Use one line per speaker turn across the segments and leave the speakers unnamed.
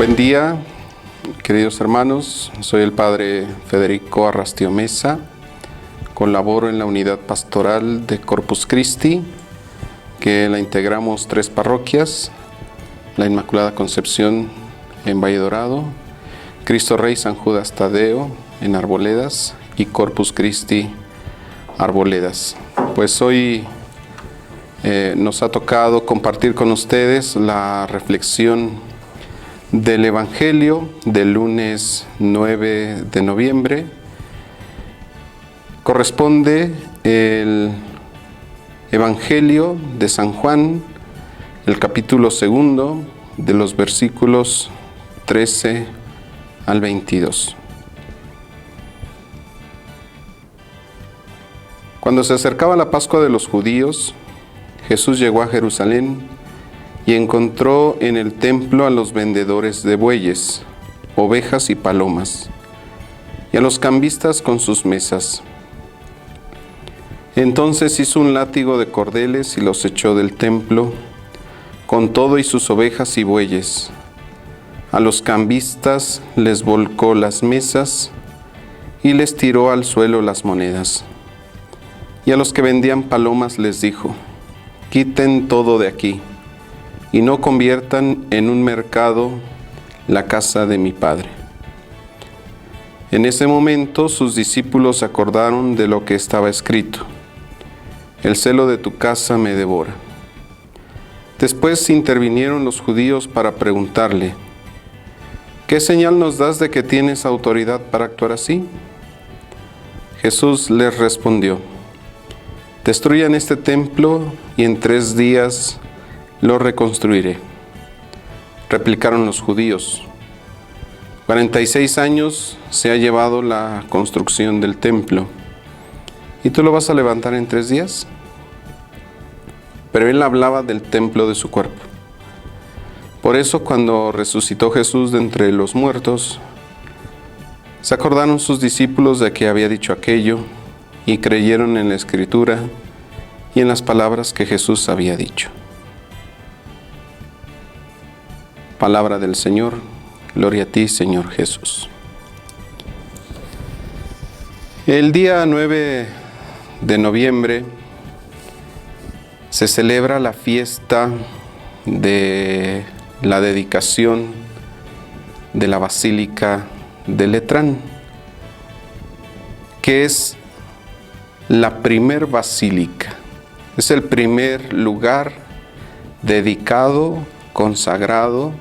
Buen día, queridos hermanos. Soy el Padre Federico Arrastio Mesa. Colaboro en la unidad pastoral de Corpus Christi, que la integramos 3 parroquias: la Inmaculada Concepción en Valle Dorado, Cristo Rey San Judas Tadeo en Arboledas y Corpus Christi Arboledas. Pues hoy nos ha tocado compartir con ustedes la reflexión del Evangelio del lunes 9 de noviembre. Corresponde el Evangelio de San Juan, el capítulo 2, de los versículos 13 al 22. Cuando se acercaba la Pascua de los judíos, Jesús llegó a Jerusalén y encontró en el templo a los vendedores de bueyes, ovejas y palomas, y a los cambistas con sus mesas. Entonces hizo un látigo de cordeles y los echó del templo, con todo y sus ovejas y bueyes. A los cambistas les volcó las mesas y les tiró al suelo las monedas. Y a los que vendían palomas les dijo: quiten todo de aquí, y no conviertan en un mercado la casa de mi Padre. En ese momento sus discípulos acordaron de lo que estaba escrito: el celo de tu casa me devora. Después intervinieron los judíos para preguntarle: ¿qué señal nos das de que tienes autoridad para actuar así? Jesús les respondió: destruyan este templo y en 3 días lo reconstruiré. Replicaron los judíos: 46 años se ha llevado la construcción del templo, ¿y tú lo vas a levantar en 3 días? Pero él hablaba del templo de su cuerpo. Por eso, cuando resucitó Jesús de entre los muertos, se acordaron sus discípulos de que había dicho aquello y creyeron en la Escritura y en las palabras que Jesús había dicho. Palabra del Señor. Gloria a ti, Señor Jesús. El día 9 de noviembre se celebra la fiesta de la dedicación de la Basílica de Letrán, que es la primer basílica. Es el primer lugar dedicado, consagrado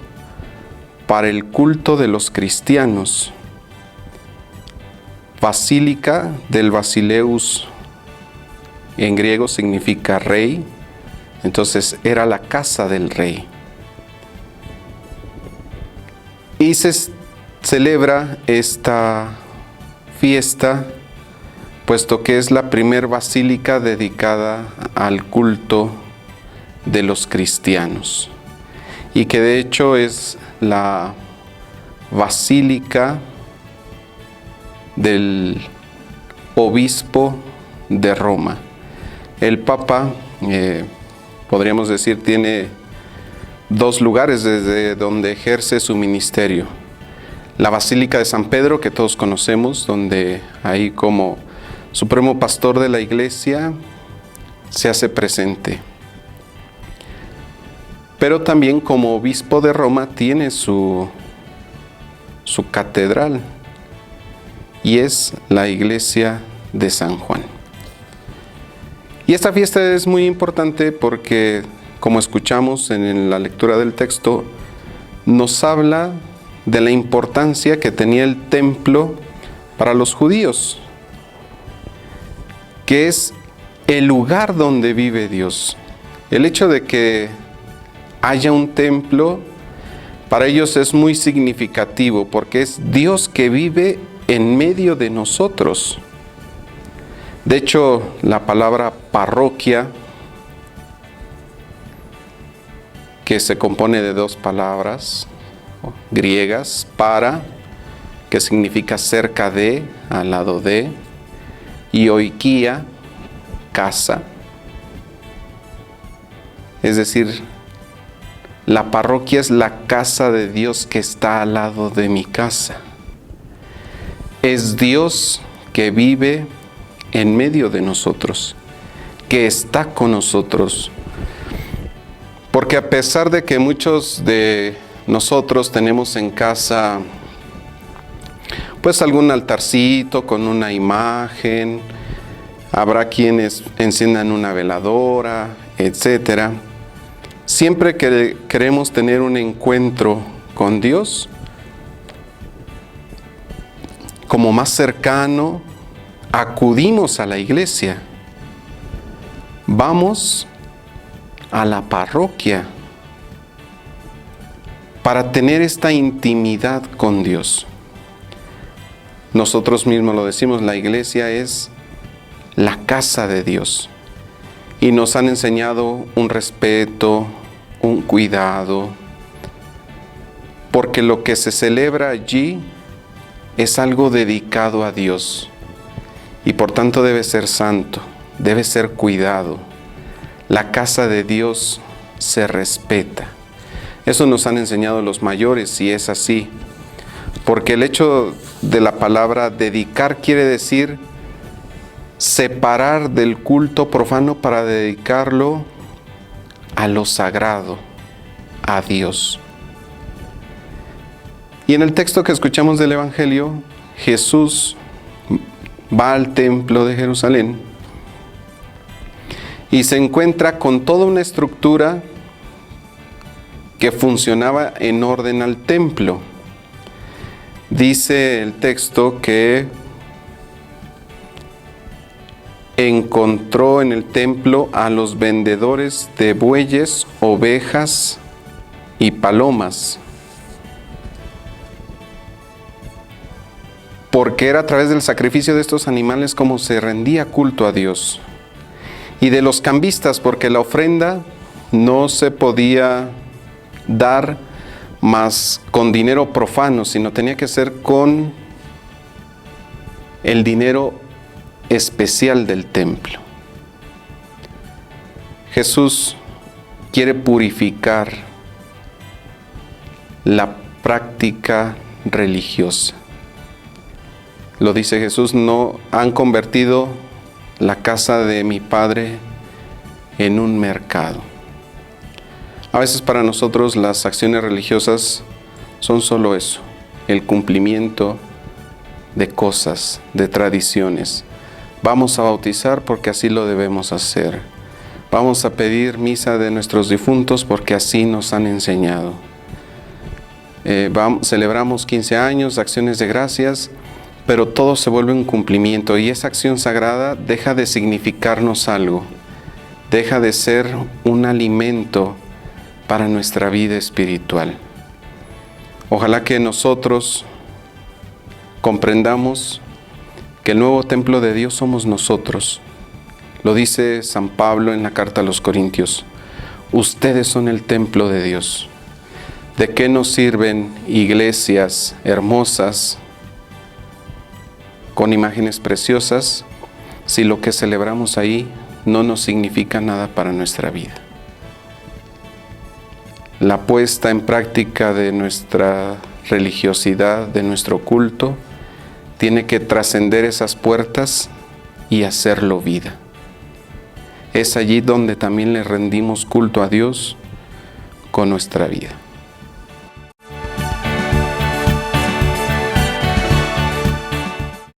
para el culto de los cristianos. Basílica del Basileus en griego significa rey, entonces era la casa del rey. Y se celebra esta fiesta puesto que es la primer basílica dedicada al culto de los cristianos, y que de hecho es la basílica del obispo de Roma. El Papa, podríamos decir, tiene 2 lugares desde donde ejerce su ministerio: la Basílica de San Pedro, que todos conocemos, donde ahí como supremo pastor de la Iglesia se hace presente. Pero también como obispo de Roma tiene su catedral, y es la iglesia de San Juan. Y esta fiesta es muy importante porque, como escuchamos en la lectura del texto, nos habla de la importancia que tenía el templo para los judíos, que es el lugar donde vive Dios. El hecho de que haya un templo para ellos es muy significativo, porque es Dios que vive en medio de nosotros. De hecho, la palabra parroquia, que se compone de 2 palabras griegas: para, que significa cerca de, al lado de, y oikia, casa. Es decir, La parroquia es la casa de Dios que está al lado de mi casa. Es Dios que vive en medio de nosotros, que está con nosotros. Porque a pesar de que muchos de nosotros tenemos en casa pues algún altarcito con una imagen, habrá quienes enciendan una veladora, etcétera. Siempre que queremos tener un encuentro con Dios, como más cercano, acudimos a la iglesia. Vamos a la parroquia para tener esta intimidad con Dios. Nosotros mismos lo decimos, la iglesia es la casa de Dios. Y nos han enseñado un respeto, un cuidado, porque lo que se celebra allí es algo dedicado a Dios y por tanto debe ser santo, debe ser cuidado. La casa de Dios se respeta. Eso nos han enseñado los mayores y es así, porque el hecho de la palabra dedicar quiere decir separar del culto profano para dedicarlo a lo sagrado, a Dios. Y en el texto que escuchamos del Evangelio, Jesús va al templo de Jerusalén y se encuentra con toda una estructura que funcionaba en orden al templo. Dice el texto que encontró en el templo a los vendedores de bueyes, ovejas y palomas, porque era a través del sacrificio de estos animales como se rendía culto a Dios. Y de los cambistas, porque la ofrenda no se podía dar más con dinero profano, sino tenía que ser con el dinero especial del templo. Jesús quiere purificar la práctica religiosa. Lo dice Jesús, no han convertido la casa de mi Padre en un mercado. A veces para nosotros las acciones religiosas son solo eso, el cumplimiento de cosas, de tradiciones. Vamos a bautizar porque así lo debemos hacer. Vamos a pedir misa de nuestros difuntos porque así nos han enseñado. Celebramos 15 años, acciones de gracias, pero todo se vuelve un cumplimiento y esa acción sagrada deja de significarnos algo, deja de ser un alimento para nuestra vida espiritual. Ojalá que nosotros comprendamos que el nuevo templo de Dios somos nosotros. Lo dice San Pablo en la carta a los Corintios. Ustedes son el templo de Dios. ¿De qué nos sirven iglesias hermosas con imágenes preciosas si lo que celebramos ahí no nos significa nada para nuestra vida? La puesta en práctica de nuestra religiosidad, de nuestro culto, tiene que trascender esas puertas y hacerlo vida. Es allí donde también le rendimos culto a Dios con nuestra vida.